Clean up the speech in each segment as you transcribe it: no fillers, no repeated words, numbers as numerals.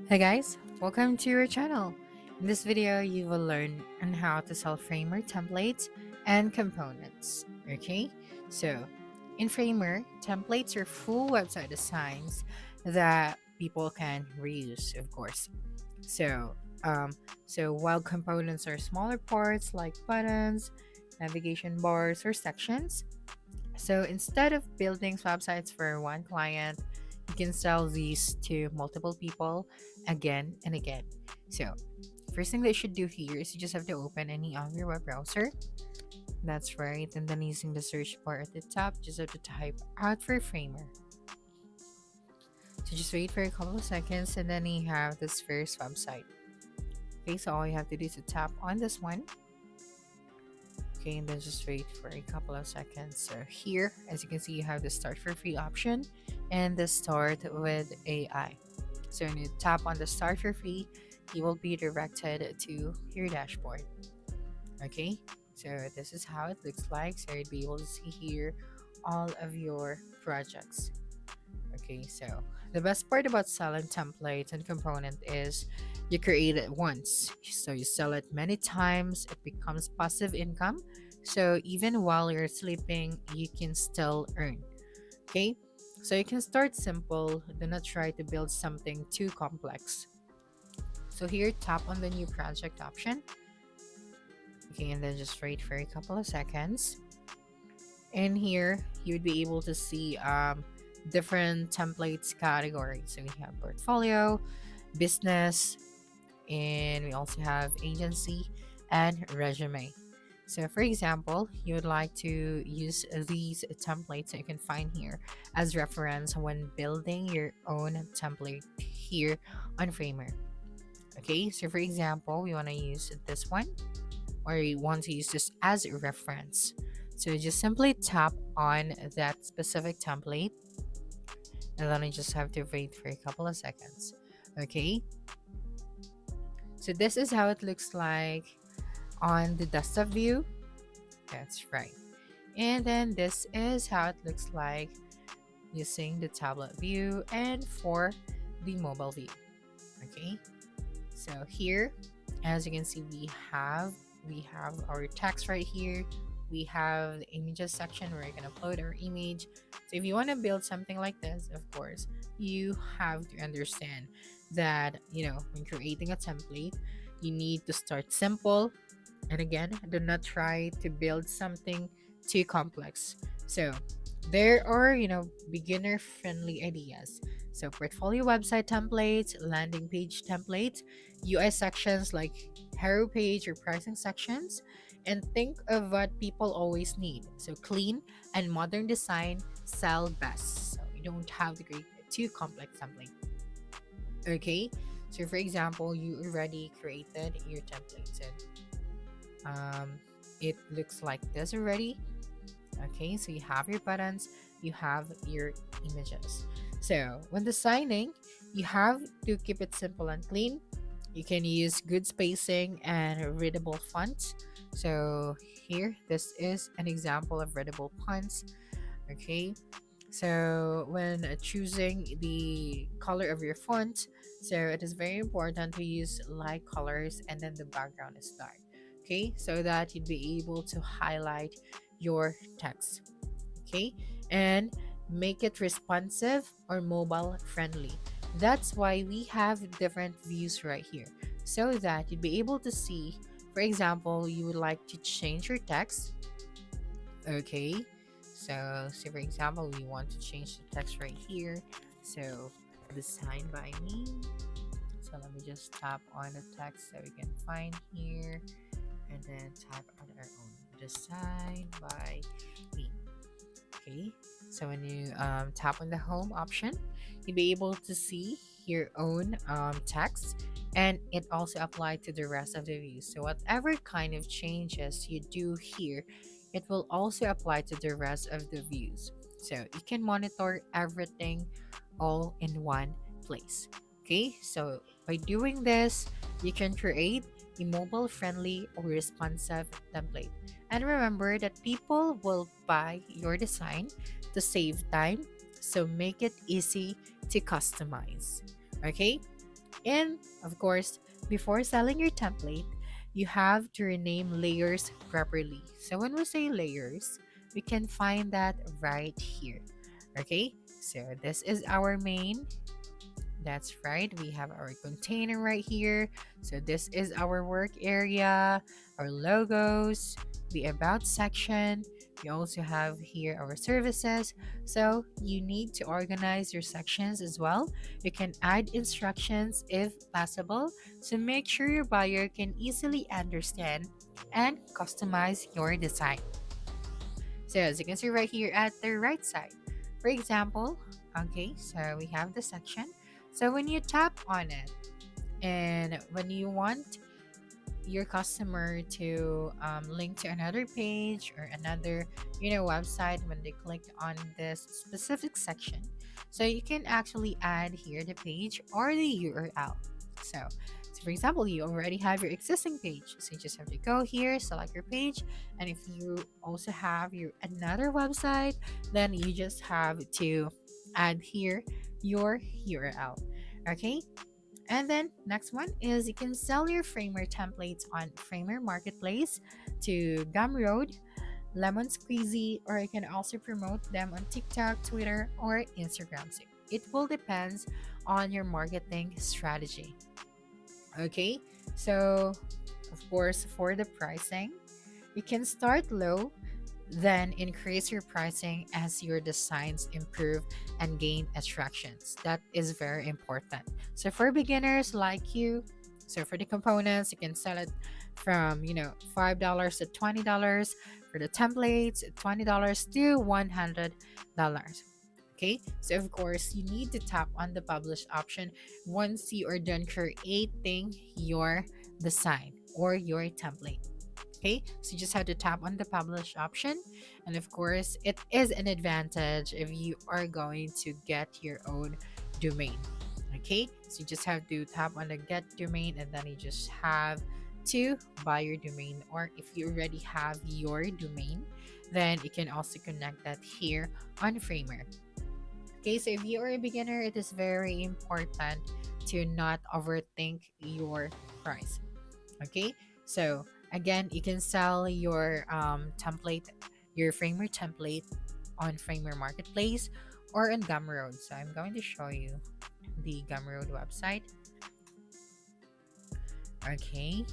Hey guys, welcome to your channel. In this video, you will learn on how to sell Framer templates and components. Okay, so in Framer, templates are full website designs that people can reuse, of course. So, um, so while components are smaller parts like buttons, navigation bars, or sections, so instead of building websites for one client, you can sell these to multiple people again and again. So first thing that you should do here is you just have to open any of your web browser. That's right. And then using the search bar at the top, just have to type out for Framer. So just wait for a couple of seconds and then you have this first website. Okay, so all you have to do is to tap on this one. Okay, and then just wait for a couple of seconds. So here, as you can see, you have the start for free option and the start with AI. So when you tap on the start for free, you will be directed to your dashboard. Okay, so this is how it looks like. So you'd be able to see here all of your projects. Okay, so the best part about selling templates and component is you create it once. So you sell it many times, it becomes passive income. So even while you're sleeping, you can still earn. Okay? So you can start simple, do not try to build something too complex. So here, tap on the new project option. Okay, and then just wait for a couple of seconds. And here, you would be able to see different templates categories. So we have portfolio, business, and we also have agency and resume. So, for example, you would like to use these templates that you can find here as reference when building your own template here on Framer. Okay, so for example, we want to use this one or you want to use this as a reference. So just simply tap on that specific template and then I just have to wait for a couple of seconds. Okay, so this is how it looks like on the desktop view. That's right. And then this is how it looks like using the tablet view and for the mobile view. Okay, so here, as you can see, we have our text right here. We have the images section where you can upload our image. So if you want to build something like this, of course, you have to understand that when creating a template, you need to start simple. And again, do not try to build something too complex. So there are, beginner friendly ideas. So portfolio website templates, landing page templates, UI sections like hero page or pricing sections, and think of what people always need. So clean and modern design sell best. So you don't have to create a too complex template. Okay. So for example, you already created your templates and it looks like this already. Okay, so you have your buttons, you have your images. So when designing, you have to keep it simple and clean. You can use good spacing and readable fonts. So here, this is an example of readable fonts. Okay, so when choosing the color of your font, so it is very important to use light colors and then the background is dark. Okay, so that you'd be able to highlight your text. Okay, and make it responsive or mobile friendly. That's why we have different views right here so that you'd be able to see, for example, you would like to change your text. Okay, so say for example, we want to change the text right here. So designed by me. So let me just tap on the text that we can find here and then type on our own. Designed by me. Okay, so when you tap on the home option, you'll be able to see your own text and it also applied to the rest of the views. So whatever kind of changes you do here, it will also apply to the rest of the views. So you can monitor everything all in one place. Okay, so by doing this, you can create a mobile friendly or responsive template. And remember that people will buy your design to save time, so make it easy to customize. Okay? And of course, before selling your template, you have to rename layers properly. So when we say layers, we can find that right here. Okay, so this is our main. That's right, we have our container right here. So this is our work area, our logos, the about section. We also have here our services. So you need to organize your sections as well. You can add instructions if possible. So make sure your buyer can easily understand and customize your design. So as you can see right here at the right side, for example, okay, so we have the section. So when you tap on it and when you want your customer to link to another page or another website, when they click on this specific section, so you can actually add here the page or the URL. So for example, you already have your existing page, so you just have to go here, select your page, and if you also have your another website, then you just have to add here your URL. Okay, and then next one is you can sell your Framer templates on Framer Marketplace to Gumroad, Lemon Squeezy, or you can also promote them on TikTok, Twitter, or Instagram. So it will depends on your marketing strategy. Okay, so of course for the pricing, you can start low, then increase your pricing as your designs improve and gain attractions. That is very important. So for beginners like you, so for the components, you can sell it from $5 to $20. For the templates, $20 to $100. Okay, so of course you need to tap on the publish option once you are done creating your design or your template. Okay, so you just have to tap on the publish option, and of course it is an advantage if you are going to get your own domain. Okay, so you just have to tap on the get domain, and then you just have to buy your domain, or if you already have your domain, then you can also connect that here on Framer. Okay, so if you are a beginner, it is very important to not overthink your price. Okay, so again, you can sell your template, your Framer template on Framer Marketplace or on Gumroad. So I'm going to show you the Gumroad website. Okay,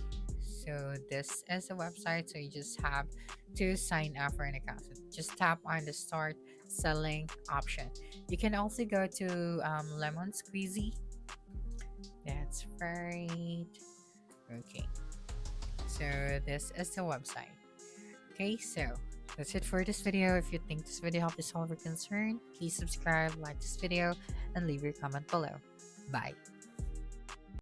so this is a website, so you just have to sign up for an account. So just tap on the start selling option. You can also go to Lemon Squeezy. That's right. Okay, so this is the website. Okay, so that's it for this video. If you think this video helped you solve your concern, please subscribe, like this video, and leave your comment below. Bye.